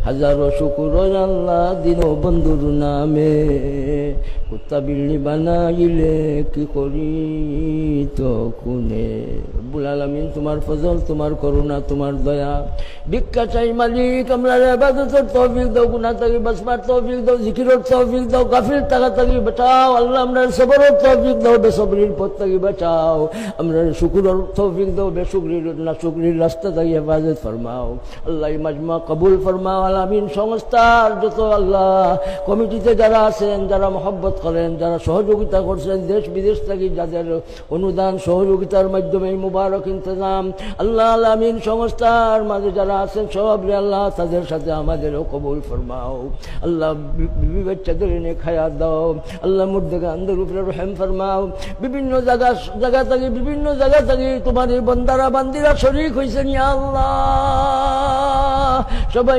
হাজারো শুকুর আল্লাহ দিন বন্ধুর নামে। কুত্তা বিল্লি বানাইলে কি করি তো খুনে। রব্বুল আলামিন তোমার ফজল, তোমার করুণা, তোমার দয়া ভিক্ষা চাই মালিক। আমরা ইবাদতের তৌফিক দাও, গুনাহ থেকে বাঁচবার তৌফিক দাও, জিকিরের তৌফিক দাও, গাফিল টাকা থেকে বাঁচাও আল্লাহ। আমরা সবরের তৌফিক দাও, বেসবরির পথ থেকে বাঁচাও। আমরা শুকরের তৌফিক দাও, বেশুকরির না শুকরির রাস্তা থেকে হেফাজত ফরমাও আল্লাহ। মাজমা কবুল ফরমাও আলামিন। সংস্থার যত আল্লাহ কমিটিতে যারা আছেন, যারা মহব্বত করেন, যারা সহযোগিতা করছেন, দেশ বিদেশ থেকে যাদের অনুদান সহযোগিতার মাধ্যমে এই মুবারক ইন্তজাম আল্লাহ আলামিন, সংস্থার মাঝে যারা আছেন সব রে আল্লাহ, তাদের সাথে আমাদেরও কবুল ফরমাও আল্লাহ। বিবি বাচ্চাদের এনে খায়া দাও আল্লাহ। মুর্দেগানদের উপরে রহম ফরমাও। বিভিন্ন জায়গা থেকে তোমার এই বন্দারা বান্দিরা শরীক হয়েছেন ইয়া আল্লাহ। সবাই